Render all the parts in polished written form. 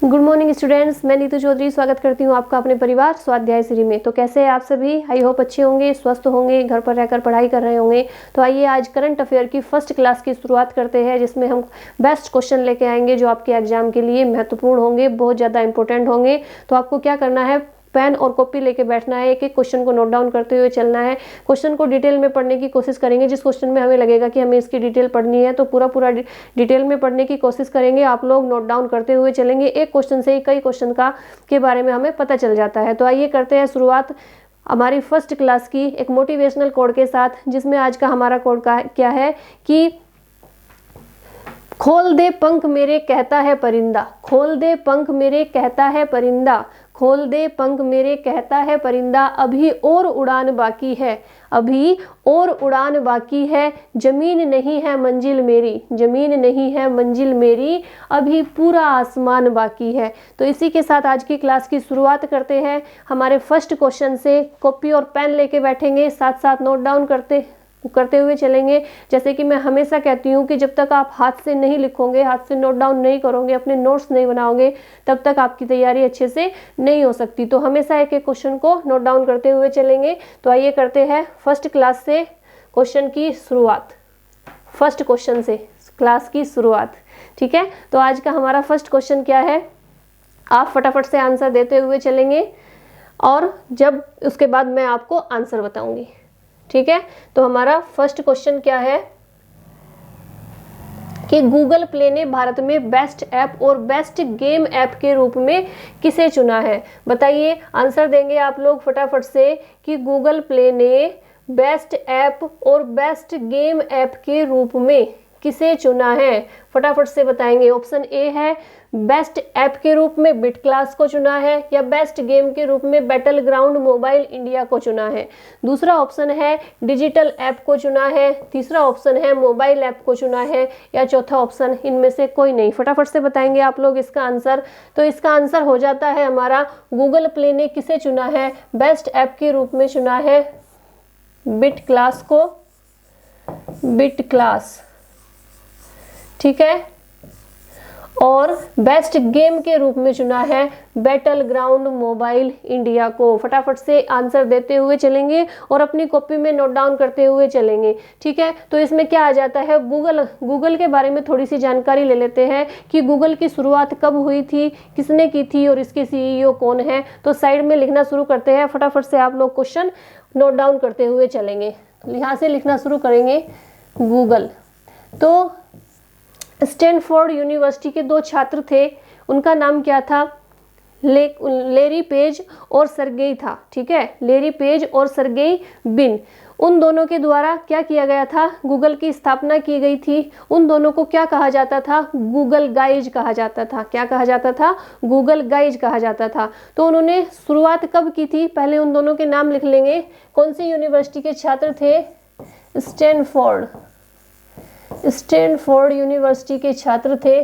Good morning students, मैं नीतू चौधरी स्वागत करती हूँ आपका अपने परिवार स्वाध्याय श्री में। तो कैसे हैं आप सभी? आई होप अच्छे होंगे, स्वस्थ होंगे, घर पर रहकर पढ़ाई कर रहे होंगे। तो आइए आज करंट अफेयर की फर्स्ट क्लास की शुरुआत करते हैं, जिसमें हम बेस्ट क्वेश्चन लेके आएंगे जो आपके एग्जाम के लिए महत्वपूर्ण होंगे, बहुत ज़्यादा इंपॉर्टेंट होंगे। तो आपको क्या करना है, पेन और कॉपी लेके बैठना है, एक एक क्वेश्चन को नोट डाउन करते हुए चलना है। क्वेश्चन को डिटेल में पढ़ने की कोशिश करेंगे। जिस क्वेश्चन में हमें लगेगा कि हमें इसकी डिटेल पढ़नी है तो पूरा डिटेल में पढ़ने की कोशिश करेंगे। आप लोग नोट डाउन करते हुए चलेंगे। एक क्वेश्चन से ही कई क्वेश्चन के बारे में हमें पता चल जाता है। तो आइए करते हैं शुरुआत हमारी फर्स्ट क्लास की एक मोटिवेशनल कोड के साथ, जिसमें आज का हमारा कोड क्या है कि खोल दे पंख मेरे कहता है परिंदा, खोल दे पंख मेरे कहता है परिंदा, खोल दे पंख मेरे कहता है परिंदा, अभी और उड़ान बाकी है, अभी और उड़ान बाकी है, जमीन नहीं है मंजिल मेरी, जमीन नहीं है मंजिल मेरी, अभी पूरा आसमान बाकी है। तो इसी के साथ आज की क्लास की शुरुआत करते हैं हमारे फर्स्ट क्वेश्चन से। कॉपी और पेन लेके बैठेंगे, साथ साथ नोट डाउन करते हुए चलेंगे। जैसे कि मैं हमेशा कहती हूँ कि जब तक आप हाथ से नहीं लिखोगे, हाथ से नोट डाउन नहीं करोगे, अपने नोट्स नहीं बनाओगे, तब तक आपकी तैयारी अच्छे से नहीं हो सकती। तो हमेशा एक एक क्वेश्चन को नोट डाउन करते हुए चलेंगे। तो आइए करते हैं फर्स्ट क्लास से क्वेश्चन की शुरुआत, फर्स्ट क्वेश्चन से क्लास की शुरुआत। ठीक है, तो आज का हमारा फर्स्ट क्वेश्चन क्या है, आप फटाफट से आंसर देते हुए चलेंगे और जब उसके बाद मैं आपको आंसर बताऊंगी। ठीक है, तो हमारा फर्स्ट क्वेश्चन क्या है कि गूगल प्ले ने भारत में बेस्ट ऐप और बेस्ट गेम ऐप के रूप में किसे चुना है? बताइए, आंसर देंगे आप लोग फटाफट से कि गूगल प्ले ने बेस्ट ऐप और बेस्ट गेम ऐप के रूप में किसे चुना है? फटाफट से बताएंगे। ऑप्शन ए है बेस्ट ऐप के रूप में बिट क्लास को चुना है, या बेस्ट गेम के रूप में बैटल ग्राउंड मोबाइल इंडिया को चुना है। दूसरा ऑप्शन है डिजिटल ऐप को चुना है, तीसरा ऑप्शन है मोबाइल ऐप को चुना है, या चौथा ऑप्शन इनमें से कोई नहीं। फटाफट से बताएंगे आप लोग इसका आंसर। तो इसका आंसर हो जाता है हमारा, गूगल प्ले ने किसे चुना है? बेस्ट ऐप के रूप में चुना है बिट क्लास को, बिट क्लास। ठीक है, और बेस्ट गेम के रूप में चुना है बैटल ग्राउंड मोबाइल इंडिया को। फटाफट से आंसर देते हुए चलेंगे और अपनी कॉपी में नोट डाउन करते हुए चलेंगे। ठीक है, तो इसमें क्या आ जाता है, गूगल के बारे में थोड़ी सी जानकारी ले लेते हैं कि गूगल की शुरुआत कब हुई थी, किसने की थी और इसके सीईओ कौन है। तो साइड में लिखना शुरू करते हैं। फटाफट से आप लोग क्वेश्चन नोट डाउन करते हुए चलेंगे। यहाँ से लिखना शुरू करेंगे गूगल। तो स्टैनफोर्ड यूनिवर्सिटी के दो छात्र थे, उनका नाम क्या था? लेरी पेज और सर्गेई था। ठीक है, लेरी पेज और सर्गेई बिन, उन दोनों के द्वारा क्या किया गया था? गूगल की स्थापना की गई थी। उन दोनों को क्या कहा जाता था? गूगल गाइज कहा जाता था। क्या कहा जाता था? गूगल गाइज कहा जाता था। तो उन्होंने शुरुआत कब की थी? पहले उन दोनों के नाम लिख लेंगे। कौन सी यूनिवर्सिटी के छात्र थे? स्टैनफोर्ड यूनिवर्सिटी के छात्र थे।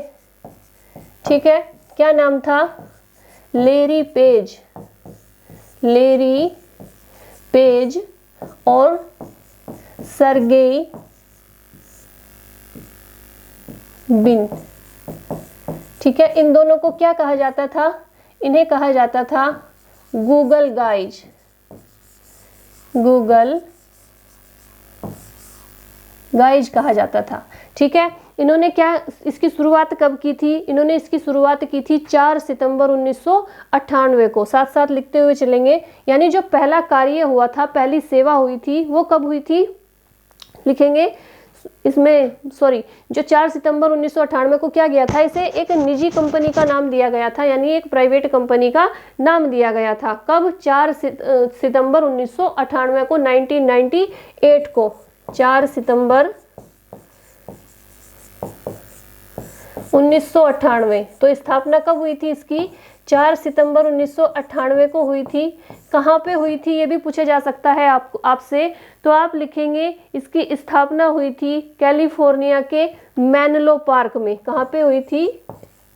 ठीक है, क्या नाम था? लेरी पेज और सर्गेई बिन। ठीक है, इन दोनों को क्या कहा जाता था? इन्हें कहा जाता था गूगल गाइज, गूगल गाइज कहा जाता था। ठीक है, इन्होंने क्या, इसकी शुरुआत कब की थी? इन्होंने इसकी शुरुआत की थी 4 सितंबर 1998 को। साथ साथ लिखते हुए चलेंगे। यानी जो पहला कार्य हुआ था, पहली सेवा हुई थी, वो कब हुई थी? लिखेंगे इसमें, जो 4 सितंबर 1998 को क्या किया था, इसे एक निजी कंपनी का नाम दिया गया था, यानी एक प्राइवेट कंपनी का नाम दिया गया था। कब? 4 सितंबर 1998 को, 1998 को, 4 सितंबर 1998। तो स्थापना कब हुई थी इसकी? 4 सितंबर 1998 को हुई थी। कहाँ पे हुई थी ये भी पूछा जा सकता है आपसे। तो आप लिखेंगे इसकी स्थापना हुई थी कैलिफोर्निया के मेनलो पार्क में। कहाँ पे हुई थी?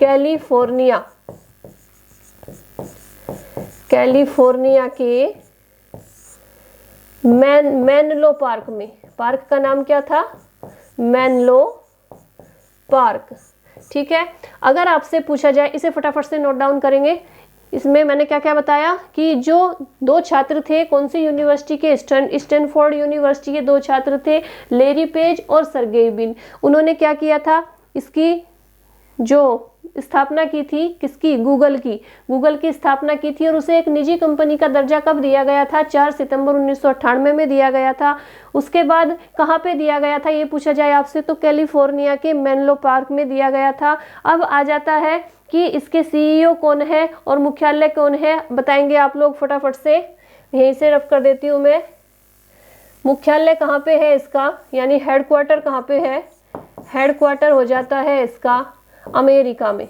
कैलिफोर्निया के मेनलो पार्क में। पार्क का नाम क्या था? Menlo park. ठीक है। अगर आपसे पूछा जाए, इसे फटाफट से नोट डाउन करेंगे। इसमें मैंने क्या क्या बताया कि जो 2 छात्र थे, कौन सी यूनिवर्सिटी के, स्टैनफोर्ड यूनिवर्सिटी के 2 छात्र थे, लेरी पेज और सर्गेई ब्रिन। उन्होंने क्या किया था, इसकी जो स्थापना की थी, किसकी, गूगल की स्थापना की थी और उसे एक निजी कंपनी का दर्जा कब दिया गया था, 4 सितंबर 1998 में दिया गया था। उसके बाद कहाँ पे दिया गया था ये पूछा जाए आपसे, तो कैलिफोर्निया के मेनलो पार्क में दिया गया था। अब आ जाता है कि इसके सीईओ कौन है और मुख्यालय कौन है, बताएंगे आप लोग फटाफट से, यहीं से रफ कर देती हूँ मैं। मुख्यालय कहाँ पे है इसका, यानी हेडक्वार्टर कहाँ पे है, हेडक्वार्टर हो जाता है इसका अमेरिका में,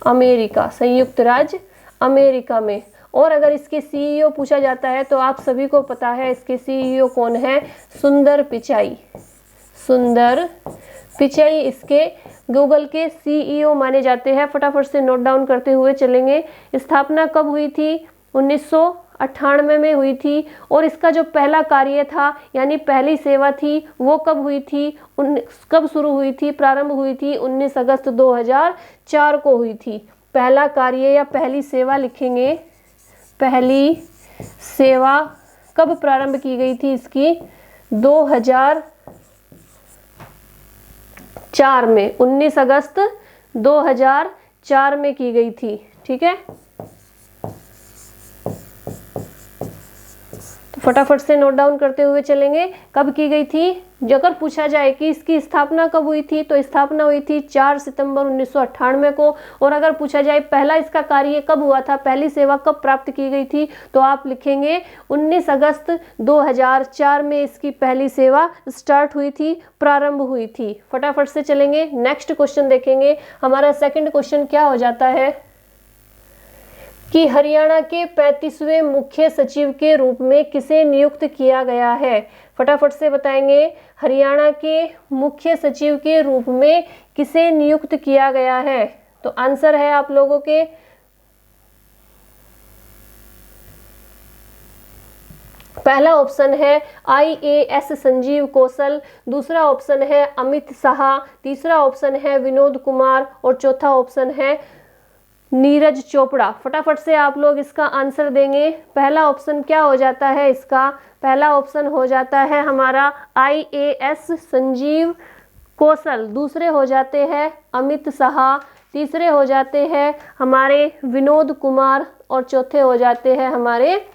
अमेरिका, संयुक्त राज्य अमेरिका में। और अगर इसके सीईओ पूछा जाता है तो आप सभी को पता है इसके सीईओ कौन है, सुंदर पिचाई। सुंदर पिचाई इसके गूगल के सीईओ माने जाते हैं। फटाफट से नोट डाउन करते हुए चलेंगे। स्थापना कब हुई थी, 1998 में हुई थी। और इसका जो पहला कार्य था यानी पहली सेवा थी वो कब हुई थी, कब शुरू हुई थी, प्रारंभ हुई थी 19 अगस्त 2004 को हुई थी। पहला कार्य या पहली सेवा लिखेंगे, पहली सेवा कब प्रारंभ की गई थी इसकी, 2004 में, 19 अगस्त 2004 में की गई थी। ठीक है, फटाफट से नोट डाउन करते हुए चलेंगे। कब की गई थी, अगर पूछा जाए कि इसकी स्थापना कब हुई थी तो स्थापना हुई थी 4 सितंबर 1998 को। और अगर पूछा जाए पहला इसका कार्य कब हुआ था, पहली सेवा कब प्राप्त की गई थी, तो आप लिखेंगे 19 अगस्त 2004 में इसकी पहली सेवा स्टार्ट हुई थी, प्रारंभ हुई थी। फटाफट से चलेंगे, नेक्स्ट क्वेश्चन देखेंगे। हमारा सेकंड क्वेश्चन क्या हो जाता है कि हरियाणा के 35वें मुख्य सचिव के रूप में किसे नियुक्त किया गया है। फटाफट से बताएंगे, हरियाणा के मुख्य सचिव के रूप में किसे नियुक्त किया गया है। तो आंसर है आप लोगों के पहला ऑप्शन है IAS संजीव कौशल, दूसरा ऑप्शन है अमित शाह, तीसरा ऑप्शन है विनोद कुमार और चौथा ऑप्शन है नीरज चोपड़ा। फटाफट से आप लोग इसका आंसर देंगे। पहला ऑप्शन क्या हो जाता है इसका, पहला ऑप्शन हो जाता है हमारा IAS संजीव कौशल, दूसरे हो जाते हैं अमित शाह, तीसरे हो जाते हैं हमारे विनोद कुमार और चौथे हो जाते हैं हमारे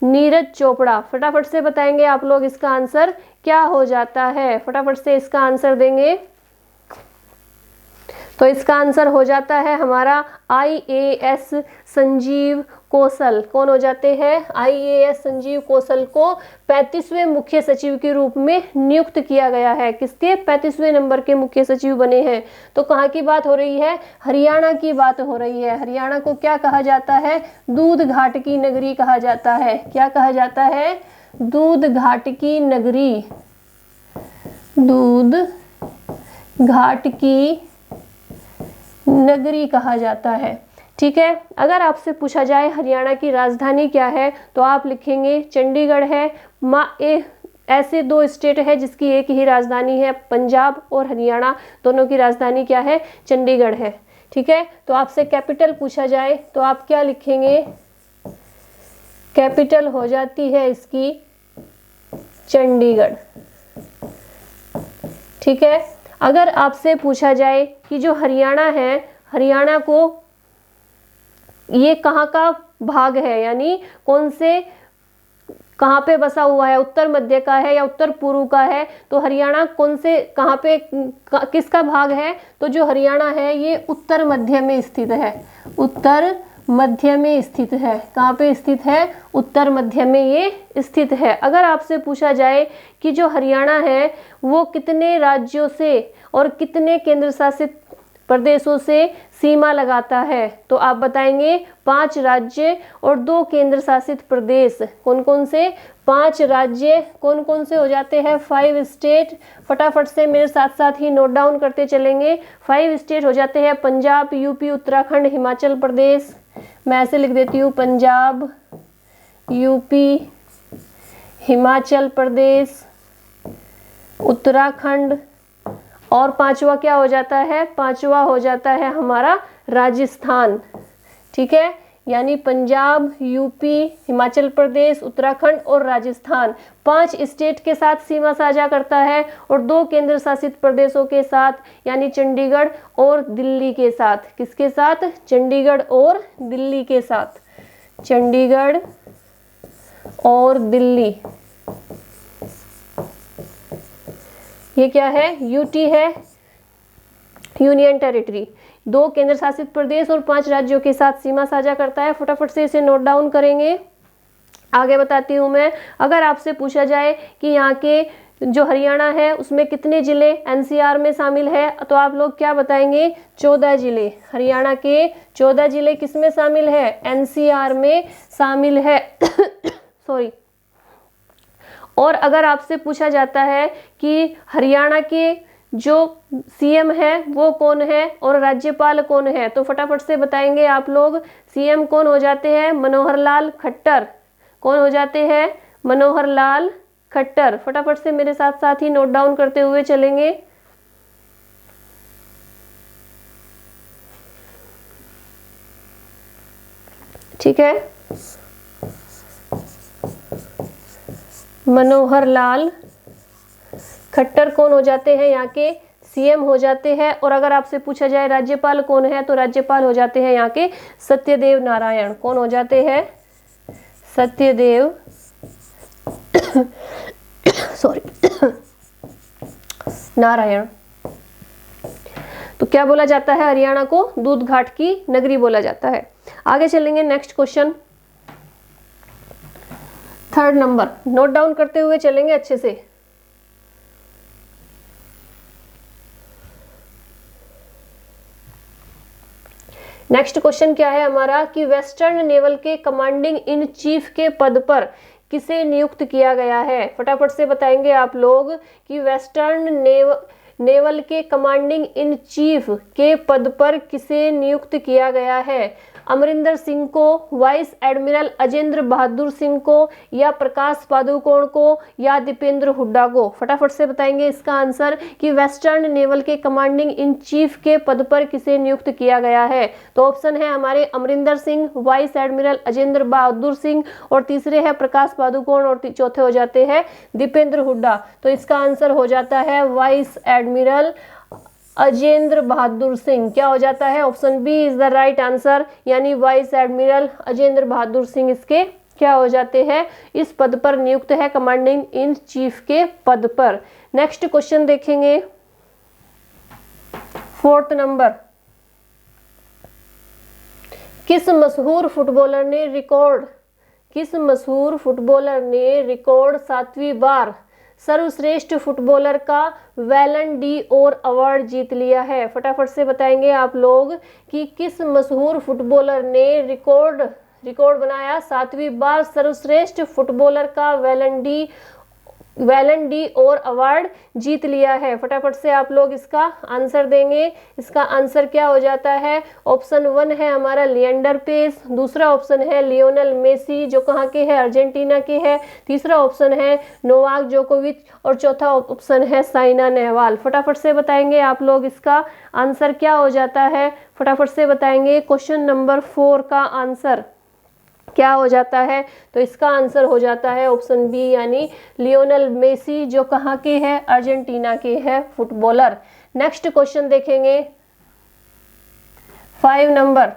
नीरज चोपड़ा। फटाफट से बताएंगे आप लोग इसका आंसर क्या हो जाता है, फटाफट से इसका आंसर देंगे। तो इसका आंसर हो जाता है हमारा IAS संजीव कौशल। कौन हो जाते हैं, IAS संजीव कौशल को 35वें मुख्य सचिव के रूप में नियुक्त किया गया है। किसके 35वें नंबर के मुख्य सचिव बने हैं। तो कहाँ की बात हो रही है, हरियाणा की बात हो रही है। हरियाणा को क्या कहा जाता है, दूध घाट की नगरी कहा जाता है। क्या कहा जाता है, दूध घाट की नगरी, दूध घाट की नगरी कहा जाता है। ठीक है, अगर आपसे पूछा जाए हरियाणा की राजधानी क्या है तो आप लिखेंगे चंडीगढ़ है। ऐसे 2 स्टेट है जिसकी एक ही राजधानी है, पंजाब और हरियाणा, दोनों की राजधानी क्या है, चंडीगढ़ है। ठीक है, तो आपसे कैपिटल पूछा जाए तो आप क्या लिखेंगे, कैपिटल हो जाती है इसकी चंडीगढ़। ठीक है, अगर आपसे पूछा जाए कि जो हरियाणा है, हरियाणा को ये कहाँ का भाग है, यानी कौन से, कहाँ पे बसा हुआ है, उत्तर मध्य का है या उत्तर पूर्व का है, तो हरियाणा कौन से, कहाँ पे, किसका भाग है, तो जो हरियाणा है ये उत्तर मध्य में स्थित है, उत्तर मध्य में स्थित है। कहाँ पे स्थित है, उत्तर मध्य में ये स्थित है। अगर आपसे पूछा जाए कि जो हरियाणा है वो कितने राज्यों से और कितने केंद्र शासित प्रदेशों से सीमा लगाता है, तो आप बताएंगे 5 राज्य और 2 केंद्र शासित प्रदेश। कौन कौन से, 5 राज्य, कौन कौन से हो जाते हैं, 5 स्टेट। फटाफट से मेरे साथ साथ ही नोट डाउन करते चलेंगे। 5 स्टेट हो जाते हैं पंजाब, यूपी, उत्तराखंड, हिमाचल प्रदेश। मैं ऐसे लिख देती हूँ, पंजाब, यूपी, हिमाचल प्रदेश, उत्तराखंड और पांचवा क्या हो जाता है, पांचवा हो जाता है हमारा राजस्थान। ठीक है, यानी पंजाब, यूपी, हिमाचल प्रदेश, उत्तराखंड और राजस्थान 5 स्टेट के साथ सीमा साझा करता है और 2 केंद्र शासित प्रदेशों के साथ, यानी चंडीगढ़ और दिल्ली के साथ। किसके साथ? चंडीगढ़ और दिल्ली के साथ। चंडीगढ़ और दिल्ली, ये क्या है? यूटी है, यूनियन टेरिटरी। 2 केंद्र शासित प्रदेश और 5 राज्यों के साथ सीमा साझा करता है। फटाफट से इसे नोट डाउन करेंगे। आगे बताती हूँ मैं। अगर आपसे पूछा जाए कि यहाँ के जो हरियाणा है उसमें कितने जिले एनसीआर में शामिल है, तो आप लोग क्या बताएंगे? 14 जिले। हरियाणा के 14 जिले किसमें शामिल है? एनसीआर में शामिल है। सॉरी। और अगर आपसे पूछा जाता है कि हरियाणा के जो सीएम है वो कौन है और राज्यपाल कौन है, तो फटाफट से बताएंगे आप लोग। सीएम कौन हो जाते हैं? मनोहर लाल खट्टर। कौन हो जाते हैं? मनोहर लाल खट्टर। फटाफट से मेरे साथ साथ ही नोट डाउन करते हुए चलेंगे। ठीक है, मनोहर लाल खट्टर कौन हो जाते हैं? यहाँ के सीएम हो जाते हैं। और अगर आपसे पूछा जाए राज्यपाल कौन है, तो राज्यपाल हो जाते हैं यहाँ के सत्यदेव नारायण। कौन हो जाते हैं? सत्यदेव सॉरी नारायण। तो क्या बोला जाता है? हरियाणा को दूध घाट की नगरी बोला जाता है। आगे चलेंगे, next question 3rd number. Note down करते हुए चलेंगे अच्छे से। नेक्स्ट क्वेश्चन क्या है हमारा कि वेस्टर्न नेवल के कमांडिंग इन चीफ के पद पर किसे नियुक्त किया गया है? फटाफट से बताएंगे आप लोग कि वेस्टर्न नेवल के कमांडिंग इन चीफ के पद पर किसे नियुक्त किया गया है? अमरिंदर सिंह को, वाइस एडमिरल अजेंद्र बहादुर सिंह को, या प्रकाश पादुकोण को, या दीपेंद्र हुड्डा को? फटाफट से बताएंगे इसका आंसर कि वेस्टर्न नेवल के कमांडिंग इन चीफ के पद पर किसे नियुक्त किया गया है। तो ऑप्शन है हमारे अमरिंदर सिंह, वाइस एडमिरल अजेंद्र बहादुर सिंह, और तीसरे है प्रकाश पादुकोण, और चौथे हो जाते हैं दीपेंद्र हुड्डा। तो इसका आंसर हो जाता है वाइस एडमिरल अजेंद्र बहादुर सिंह। क्या हो जाता है? Option B is the right answer, यानी वाइस एडमिरल अजेंद्र बहादुर सिंह इसके क्या हो जाते हैं? इस पद पर नियुक्त है, कमांडिंग इन चीफ के पद पर। नेक्स्ट क्वेश्चन देखेंगे 4th नंबर। किस मशहूर फुटबॉलर ने रिकॉर्ड 7वीं बार सर्वश्रेष्ठ फुटबॉलर का बैलन डी ओर अवार्ड जीत लिया है? फटाफट से बताएंगे आप लोग कि किस मशहूर फुटबॉलर ने रिकॉर्ड बनाया 7वीं बार सर्वश्रेष्ठ फुटबॉलर का बैलन डी और अवार्ड जीत लिया है। फटाफट से आप लोग इसका आंसर देंगे। इसका आंसर क्या हो जाता है? ऑप्शन 1 है हमारा लिएंडर पेस, दूसरा ऑप्शन है लियोनेल मेसी जो कहाँ के है? अर्जेंटीना के है, तीसरा ऑप्शन है नोवाक जोकोविच, और चौथा ऑप्शन है साइना नेहवाल। फटाफट से बताएंगे आप लोग इसका आंसर क्या हो जाता है? फटाफट से बताएंगे क्वेश्चन नंबर 4 का आंसर क्या हो जाता है? तो इसका आंसर हो जाता है ऑप्शन बी, यानी लियोनेल मेसी जो कहाँ के हैं? अर्जेंटीना के हैं फुटबॉलर। नेक्स्ट क्वेश्चन देखेंगे 5 नंबर।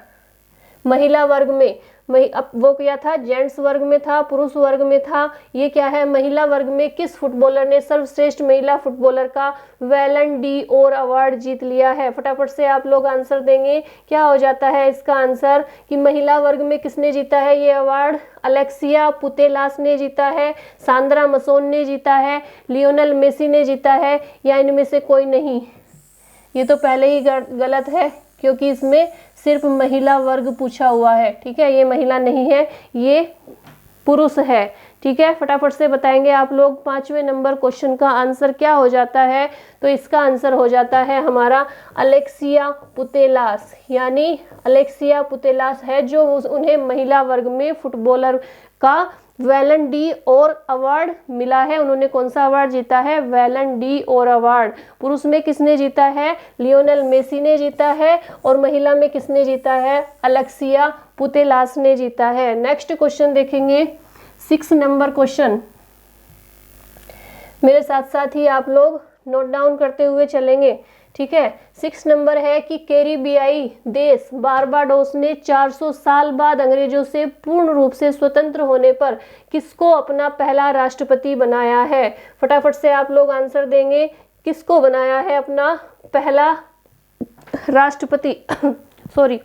महिला वर्ग में अब वो क्या था? जेंट्स वर्ग में था, पुरुष वर्ग में था। ये क्या है? महिला वर्ग में किस फुटबॉलर ने सर्वश्रेष्ठ महिला फुटबॉलर का बैलन डी और अवार्ड जीत लिया है? फटाफट से आप लोग आंसर देंगे। क्या हो जाता है इसका आंसर कि महिला वर्ग में किसने जीता है ये अवार्ड? अलेक्सिया पुतेलास ने जीता है, सांद्रा मसोन ने जीता है, लियोनेल मेसी ने जीता है, या इनमें से कोई नहीं? ये तो पहले ही गलत है क्योंकि इसमें सिर्फ महिला वर्ग पूछा हुआ है। ठीक है, ये महिला नहीं है, ये पुरुष है। ठीक है, फटाफट से बताएंगे आप लोग 5वें नंबर क्वेश्चन का आंसर क्या हो जाता है? तो इसका आंसर हो जाता है हमारा अलेक्सिया पुतेलास, यानी अलेक्सिया पुतेलास है जो उन्हें महिला वर्ग में फुटबॉलर का वेलन डी और अवार्ड मिला है। उन्होंने कौन सा अवार्ड जीता है? वेलन डी और अवार्ड। पुरुष में किसने जीता है? लियोनेल मेसी ने जीता है। और महिला में किसने जीता है? अलेक्सिया पुतेलास ने जीता है। नेक्स्ट क्वेश्चन देखेंगे, 6 नंबर क्वेश्चन। मेरे साथ साथ ही आप लोग नोट डाउन करते हुए चलेंगे, ठीक है। 6 नंबर है कि कैरिबियाई देश बारबाडोस ने 400 साल बाद अंग्रेजों से पूर्ण रूप से स्वतंत्र होने पर किसको अपना पहला राष्ट्रपति बनाया है? फटाफट से आप लोग आंसर देंगे, किसको बनाया है अपना पहला राष्ट्रपति? सॉरी,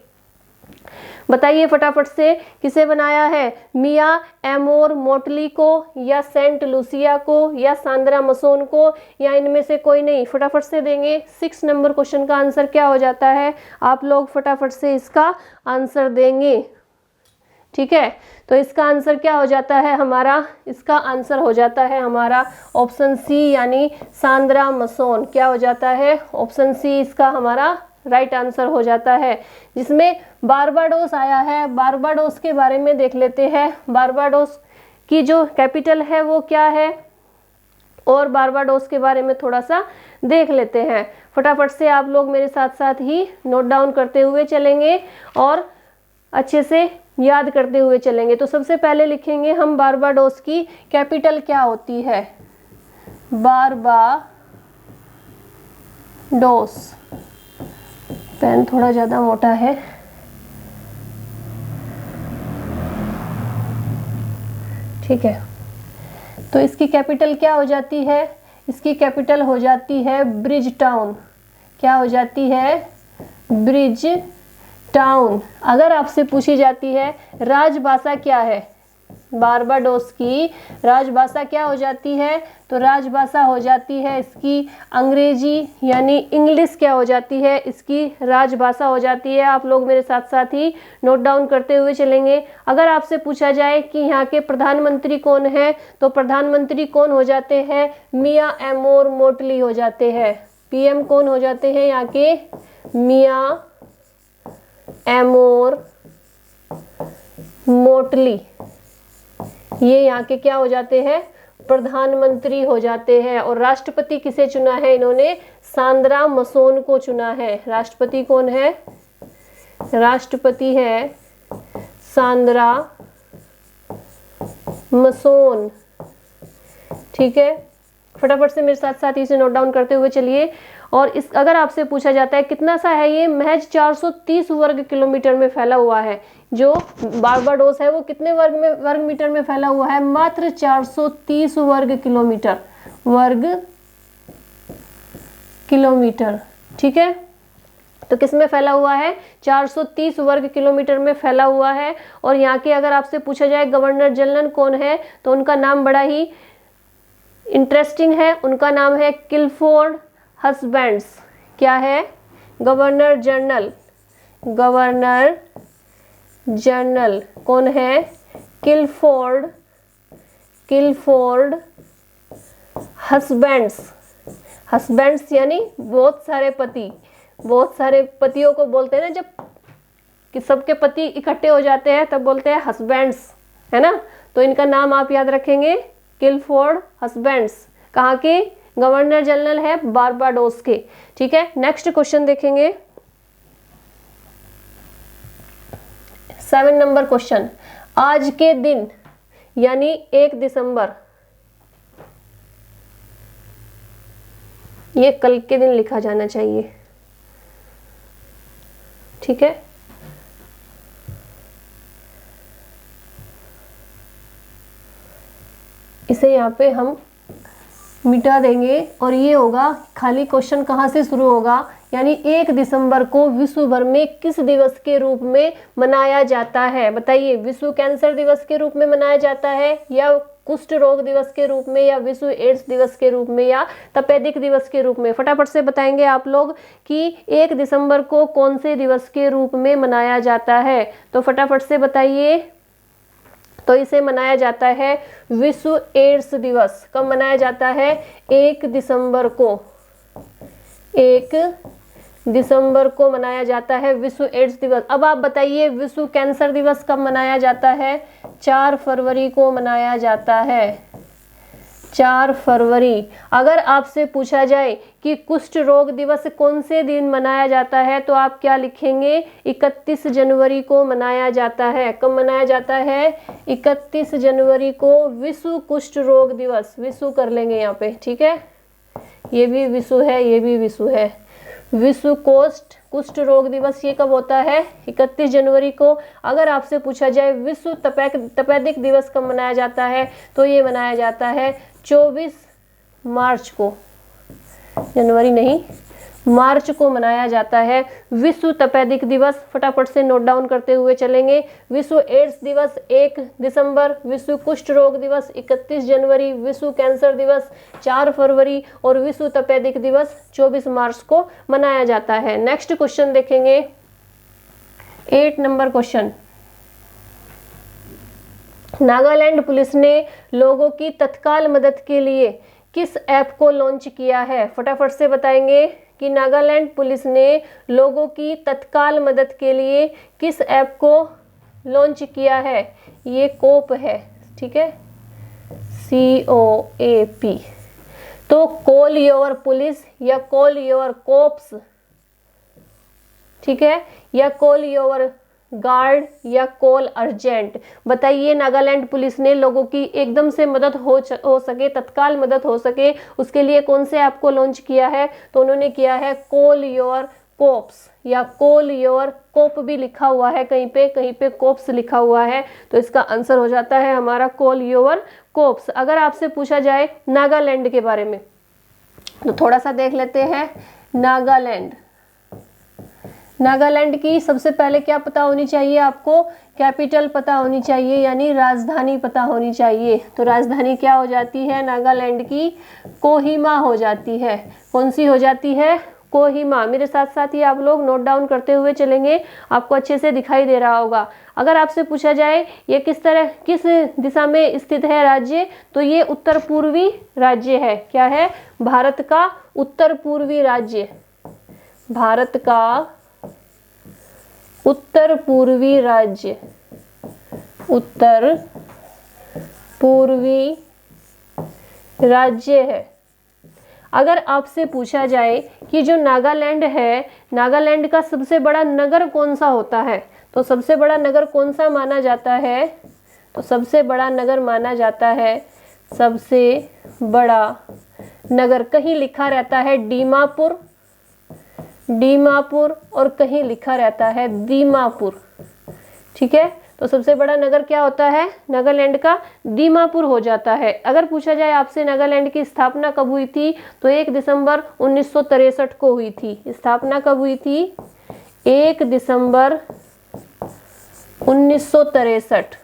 बताइए फटाफट से, किसे बनाया है? मिया एमोर मोटली को, या सेंट लूसिया को, या सांद्रा मसोन को, या इनमें से कोई नहीं? फटाफट से देंगे। 6 नंबर क्वेश्चन का आंसर क्या हो जाता है? आप लोग फटाफट से इसका आंसर देंगे, ठीक है। तो इसका आंसर क्या हो जाता है हमारा? इसका आंसर हो जाता है हमारा ऑप्शन सी, यानी सांद्रा मसोन। क्या हो जाता है? ऑप्शन सी इसका हमारा राइट आंसर हो जाता है। जिसमें बारबाडोस आया है, बारबाडोस के बारे में देख लेते हैं। बारबाडोस की जो कैपिटल है वो क्या है, और बारबाडोस के बारे में थोड़ा सा देख लेते हैं। फटाफट से आप लोग मेरे साथ साथ ही नोट डाउन करते हुए चलेंगे और अच्छे से याद करते हुए चलेंगे। तो सबसे पहले लिखेंगे हम बारबाडोस की कैपिटल क्या होती है? बारबाडोस। पेन थोड़ा ज़्यादा मोटा है, ठीक है। तो इसकी कैपिटल क्या हो जाती है? इसकी कैपिटल हो जाती है ब्रिज टाउन। क्या हो जाती है? Bridge town. अगर आपसे पूछी जाती है राजभाषा क्या है, बारबाडोस की राजभाषा क्या हो जाती है, तो राजभाषा हो जाती है इसकी अंग्रेजी, यानी इंग्लिश क्या हो जाती है? इसकी राजभाषा हो जाती है। आप लोग मेरे साथ साथ ही नोट डाउन करते हुए चलेंगे। अगर आपसे पूछा जाए कि यहाँ के प्रधानमंत्री कौन है, तो प्रधानमंत्री कौन हो जाते हैं? मिया एमोर मोटली हो जाते हैं। पीएम कौन हो जाते हैं यहाँ के? मिया एमोर मोटली। ये यहाँ के क्या हो जाते हैं? प्रधानमंत्री हो जाते हैं। और राष्ट्रपति किसे चुना है इन्होंने? सांद्रा मसोन को चुना है। राष्ट्रपति कौन है? राष्ट्रपति है सांद्रा मसोन, ठीक है। फटाफट से मेरे साथ साथ इसे नोट डाउन करते हुए चलिए। और इस अगर आपसे पूछा जाता है कितना सा है ये, महज 430 वर्ग किलोमीटर में फैला हुआ है। जो बारबाडोस है वो कितने वर्ग मीटर में फैला हुआ है? मात्र 430 वर्ग किलोमीटर, ठीक है। तो किस में फैला हुआ है? 430 वर्ग किलोमीटर में फैला हुआ है। और यहाँ के अगर आपसे पूछा जाए गवर्नर जनरल कौन है, तो उनका नाम बड़ा ही इंटरेस्टिंग है। उनका नाम है किलफोर्ड हस्बैंड्स। क्या है? गवर्नर जनरल कौन है? किलफोर्ड हस्बैंड्स यानी बहुत सारे पतियों को बोलते हैं ना, जब कि सबके पति इकट्ठे हो जाते हैं तब बोलते हैं हस्बैंड्स, है ना। तो इनका नाम आप याद रखेंगे, किलफोर्ड हस्बैंड्स। कहाँ के? गवर्नर जनरल है बारबाडोस के, ठीक है। नेक्स्ट क्वेश्चन देखेंगे, 7 नंबर क्वेश्चन। आज के दिन यानी 1 दिसंबर, ये कल के दिन लिखा जाना चाहिए, ठीक है। इसे यहाँ पे हम मिटा देंगे और ये होगा खाली क्वेश्चन कहाँ से शुरू होगा, यानी 1 दिसंबर को विश्व भर में किस दिवस के रूप में मनाया जाता है? बताइए, विश्व कैंसर दिवस के रूप में मनाया जाता है, या कुष्ठ रोग दिवस के रूप में, या विश्व एड्स दिवस के रूप में, या तपेदिक दिवस के रूप में? फटाफट से बताएंगे आप लोग कि 1 दिसंबर को कौन से दिवस के रूप में मनाया जाता है। तो फटाफट से बताइए। तो इसे मनाया जाता है विश्व एड्स दिवस। कब मनाया जाता है? 1 दिसंबर को। 1 दिसंबर को मनाया जाता है विश्व एड्स दिवस। अब आप बताइए विश्व कैंसर दिवस कब मनाया जाता है? 4 फरवरी को मनाया जाता है, 4 फरवरी। अगर आपसे पूछा जाए कि कुष्ठ रोग दिवस कौन से दिन मनाया जाता है तो आप क्या लिखेंगे? 31 जनवरी को मनाया जाता है। कब मनाया जाता है? 31 जनवरी को विश्व कुष्ठ रोग दिवस। विश्व कर लेंगे यहाँ पे, ठीक है, ये भी विश्व है, ये भी विश्व है। विश्व कुष्ठ रोग दिवस ये कब होता है? 31 जनवरी को। अगर आपसे पूछा जाए विश्व तपेदिक दिवस कब मनाया जाता है तो ये मनाया जाता है 24 मार्च को, जनवरी नहीं, मार्च को मनाया जाता है विश्व तपेदिक दिवस। फटाफट से नोट डाउन करते हुए चलेंगे। विश्व एड्स दिवस 1 दिसंबर, विश्व कुष्ठ रोग दिवस 31 जनवरी, विश्व कैंसर दिवस 4 फरवरी और विश्व तपेदिक दिवस 24 मार्च को मनाया जाता है। नेक्स्ट क्वेश्चन देखेंगे, 8 नंबर क्वेश्चन। नागालैंड पुलिस ने लोगों की तत्काल मदद के लिए किस ऐप को लॉन्च किया है? फटाफट से बताएंगे कि नागालैंड पुलिस ने लोगों की तत्काल मदद के लिए किस ऐप को लॉन्च किया है? ये कोप है, ठीक है, COAP। तो कॉल योर पुलिस या कॉल योर कोप्स, ठीक है, या कॉल योर गार्ड या कॉल अर्जेंट। बताइए नागालैंड पुलिस ने लोगों की एकदम से मदद हो सके, तत्काल मदद हो सके, उसके लिए कौन से ऐप को लॉन्च किया है? तो उन्होंने किया है कॉल योर कोप्स या कॉल योर कोप भी लिखा हुआ है कहीं पे कोप्स लिखा हुआ है, तो इसका आंसर हो जाता है हमारा कॉल योर कोप्स। अगर आपसे पूछा जाए नागालैंड के बारे में तो थोड़ा सा देख लेते हैं। नागालैंड की सबसे पहले क्या पता होनी चाहिए आपको? कैपिटल पता होनी चाहिए, यानी राजधानी पता होनी चाहिए। तो राजधानी क्या हो जाती है नागालैंड की? कोहिमा हो जाती है। कौन सी हो जाती है? कोहिमा। मेरे साथ साथ ही आप लोग नोट डाउन करते हुए चलेंगे, आपको अच्छे से दिखाई दे रहा होगा। अगर आपसे पूछा जाए ये किस दिशा में स्थित है राज्य, तो ये उत्तर पूर्वी राज्य है। क्या है? भारत का उत्तर पूर्वी राज्य, भारत का उत्तर पूर्वी राज्य, उत्तर पूर्वी राज्य है। अगर आपसे पूछा जाए कि जो नागालैंड है, नागालैंड का सबसे बड़ा नगर कौन सा होता है, तो सबसे बड़ा नगर कौन सा माना जाता है? तो सबसे बड़ा नगर माना जाता है, सबसे बड़ा नगर, कहीं लिखा रहता है दीमापुर, और कहीं लिखा रहता है दीमापुर, ठीक है। तो सबसे बड़ा नगर क्या होता है नागालैंड का? दीमापुर हो जाता है। अगर पूछा जाए आपसे नागालैंड की स्थापना कब हुई थी, तो 1 दिसंबर 1963 को हुई थी। स्थापना कब हुई थी? 1 दिसंबर 1963,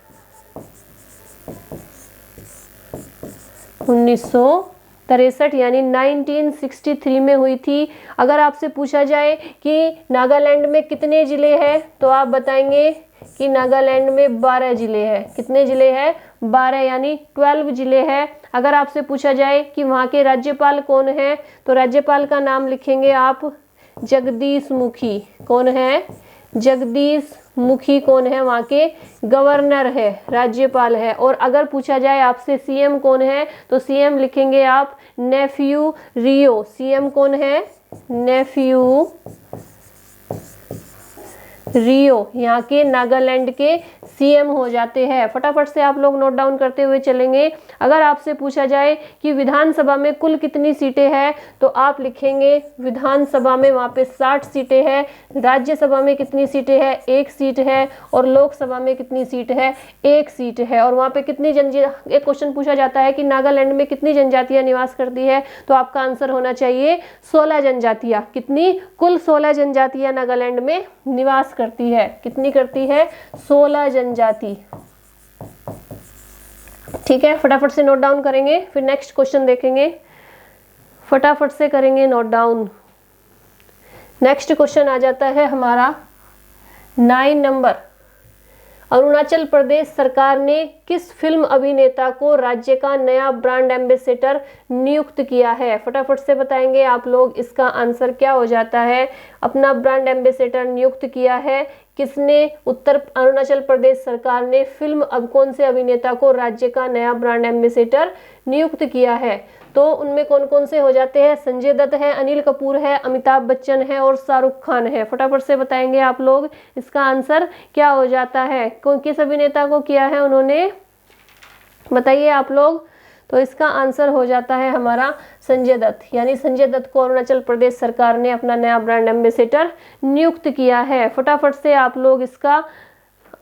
1963 यानी 1963 में हुई थी। अगर आपसे पूछा जाए कि नागालैंड में कितने जिले हैं, तो आप बताएंगे कि नागालैंड में 12 जिले हैं। कितने जिले हैं? 12 यानी 12 जिले हैं। अगर आपसे पूछा जाए कि वहाँ के राज्यपाल कौन है, तो राज्यपाल का नाम लिखेंगे आप जगदीश मुखी। कौन है? जगदीश मुखी कौन है? वहाँ के गवर्नर है, राज्यपाल है। और अगर पूछा जाए आपसे सीएम कौन है, तो सीएम लिखेंगे आप नेफ्यू रियो। सीएम कौन है? नेफ्यू रियो यहाँ के नागालैंड के सीएम हो जाते हैं। फटाफट से आप लोग नोट डाउन करते हुए चलेंगे। अगर आपसे पूछा जाए कि विधानसभा में कुल कितनी सीटें हैं, तो आप लिखेंगे विधानसभा में वहाँ पे 60 सीटें हैं। राज्यसभा में कितनी सीटें हैं? 1 सीट है। और लोकसभा में कितनी सीट है? 1 सीट है। और वहाँ पे कितनी एक क्वेश्चन पूछा जाता है कि नागालैंड में कितनी जनजातियां निवास करती है, तो आपका आंसर होना चाहिए 16 जनजातियां। कितनी? कुल 16 जनजातियां नागालैंड में निवास करती है। कितनी करती है? 16 जनजाति, ठीक है। फटाफट से नोट डाउन करेंगे, फिर नेक्स्ट क्वेश्चन देखेंगे। फटाफट से करेंगे नोट डाउन। नेक्स्ट क्वेश्चन आ जाता है हमारा 9 नंबर। अरुणाचल प्रदेश सरकार ने किस फिल्म अभिनेता को राज्य का नया ब्रांड एम्बेसडर नियुक्त किया है? फटाफट से बताएंगे आप लोग, इसका आंसर क्या हो जाता है? अपना ब्रांड एम्बेसडर नियुक्त किया है किसने? अरुणाचल प्रदेश सरकार ने फिल्म अब कौन से अभिनेता को राज्य का नया ब्रांड एम्बेसडर नियुक्त किया है? तो उनमें कौन कौन से हो जाते हैं? संजय दत्त है, अनिल कपूर है, अमिताभ बच्चन है और शाहरुख खान है। फटाफट से बताएंगे आप लोग, इसका आंसर क्या हो जाता है? किस अभिनेता को किया है उन्होंने, बताइए आप लोग। तो इसका आंसर हो जाता है हमारा संजय दत्त, यानी संजय दत्त को अरुणाचल प्रदेश सरकार ने अपना नया ब्रांड एम्बेसडर नियुक्त किया है। फटाफट से आप लोग इसका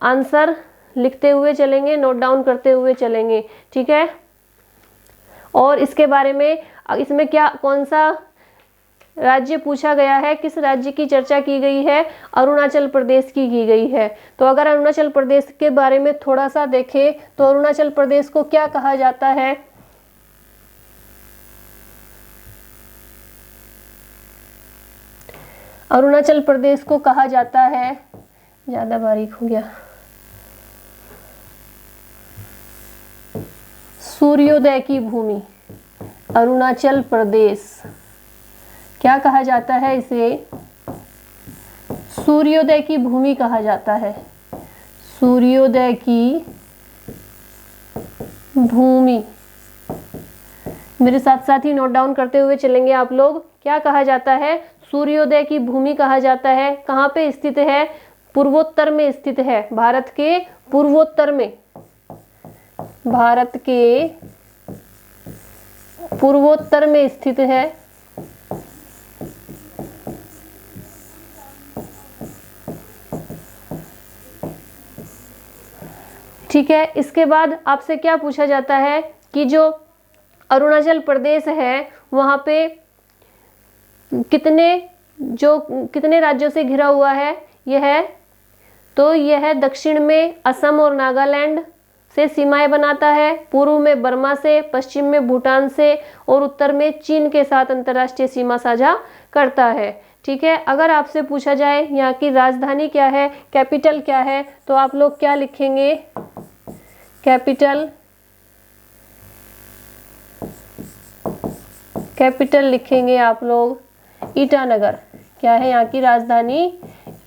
आंसर लिखते हुए चलेंगे, नोट डाउन करते हुए चलेंगे, ठीक है। और इसके बारे में इसमें क्या कौन सा राज्य पूछा गया है, किस राज्य की चर्चा की गई है? अरुणाचल प्रदेश की गई है। तो अगर अरुणाचल प्रदेश के बारे में थोड़ा सा देखें तो अरुणाचल प्रदेश को क्या कहा जाता है? अरुणाचल प्रदेश को कहा जाता है, ज्यादा बारीक हो गया, सूर्योदय की भूमि। अरुणाचल प्रदेश क्या कहा जाता है? इसे सूर्योदय की भूमि कहा जाता है। सूर्योदय की भूमि, मेरे साथ साथ ही नोट डाउन करते हुए चलेंगे आप लोग। क्या कहा जाता है? सूर्योदय की भूमि कहा जाता है। कहाँ पे स्थित है? पूर्वोत्तर में स्थित है, भारत के पूर्वोत्तर में, भारत के पूर्वोत्तर में स्थित है। ठीक है, इसके बाद आपसे क्या पूछा जाता है कि जो अरुणाचल प्रदेश है वहां पे कितने राज्यों से घिरा हुआ है? यह दक्षिण में असम और नागालैंड से सीमाएं बनाता है, पूर्व में बर्मा से, पश्चिम में भूटान से और उत्तर में चीन के साथ अंतर्राष्ट्रीय सीमा साझा करता है। ठीक है, अगर आपसे पूछा जाए यहाँ की राजधानी क्या है, कैपिटल क्या है, तो आप लोग क्या लिखेंगे? कैपिटल लिखेंगे आप लोग ईटानगर। क्या है यहाँ की राजधानी?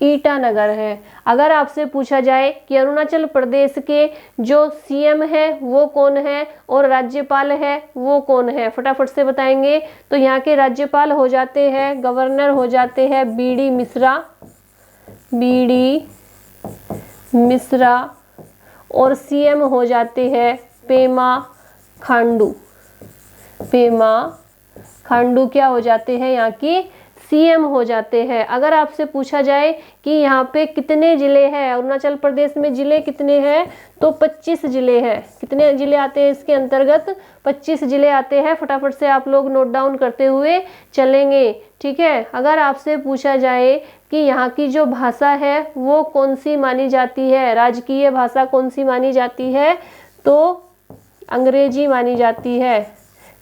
ईटानगर है। अगर आपसे पूछा जाए कि अरुणाचल प्रदेश के जो सीएम है वो कौन है और राज्यपाल है वो कौन है, फटाफट से बताएंगे। तो यहाँ के राज्यपाल हो जाते हैं, गवर्नर हो जाते हैं बीडी मिश्रा और सीएम हो जाते हैं पेमा खांडू क्या हो जाते हैं? यहाँ की सीएम हो जाते हैं। अगर आपसे पूछा जाए कि यहाँ पे कितने जिले हैं, अरुणाचल प्रदेश में जिले कितने हैं, तो 25 जिले हैं। कितने जिले आते हैं इसके अंतर्गत? 25 जिले आते हैं। फटाफट से आप लोग नोट डाउन करते हुए चलेंगे, ठीक है। अगर आपसे पूछा जाए कि यहाँ की जो भाषा है वो कौन सी मानी जाती है, राजकीय भाषा कौन सी मानी जाती है, तो अंग्रेजी मानी जाती है।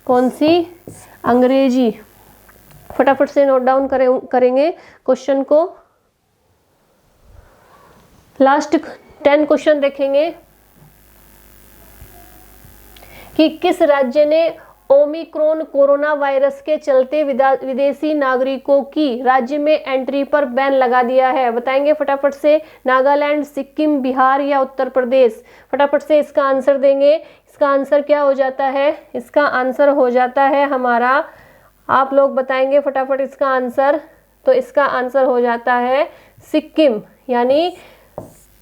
कौन सी? अंग्रेजी। फटाफट से नोट डाउन करेंगे क्वेश्चन को। लास्ट 10 क्वेश्चन देखेंगे कि किस राज्य ने ओमिक्रॉन कोरोना वायरस के चलते विदेशी नागरिकों की राज्य में एंट्री पर बैन लगा दिया है? बताएंगे फटाफट से। नागालैंड, सिक्किम, बिहार या उत्तर प्रदेश? फटाफट से इसका आंसर देंगे। इसका आंसर क्या हो जाता है? इसका आंसर हो जाता है हमारा, आप लोग बताएंगे फटाफट इसका आंसर। तो इसका आंसर हो जाता है सिक्किम, यानी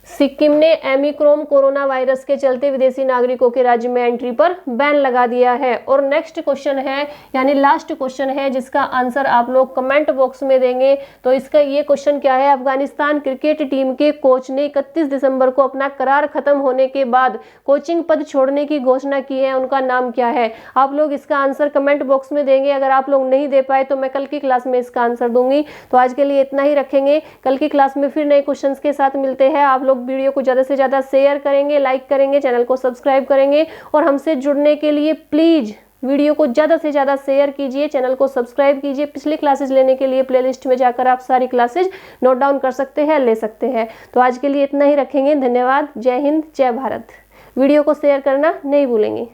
सिक्किम ने ओमिक्रॉन कोरोना वायरस के चलते विदेशी नागरिकों के राज्य में एंट्री पर बैन लगा दिया है। और नेक्स्ट क्वेश्चन है, यानी लास्ट क्वेश्चन है, जिसका आंसर आप लोग कमेंट बॉक्स में देंगे। तो इसका ये क्वेश्चन क्या है? अफगानिस्तान क्रिकेट टीम के कोच ने 31 दिसंबर को अपना करार खत्म होने के बाद कोचिंग पद छोड़ने की घोषणा की है, उनका नाम क्या है? आप लोग इसका आंसर कमेंट बॉक्स में देंगे। अगर आप लोग नहीं दे पाए तो मैं कल की क्लास में इसका आंसर दूंगी। तो आज के लिए इतना ही रखेंगे, कल की क्लास में फिर नए क्वेश्चन के साथ मिलते हैं। आप लोग वीडियो को ज्यादा से ज्यादा शेयर करेंगे, लाइक करेंगे, चैनल को सब्सक्राइब करेंगे और हमसे जुड़ने के लिए प्लीज वीडियो को ज़्यादा से ज़्यादा शेयर कीजिए, चैनल को सब्सक्राइब कीजिए। पिछली क्लासेज लेने के लिए प्लेलिस्ट में जाकर आप सारी क्लासेज नोट डाउन कर सकते हैं, ले सकते हैं। तो आज के लिए इतना ही रखेंगे। धन्यवाद। जय हिंद, जय भारत। वीडियो को शेयर करना नहीं भूलेंगे।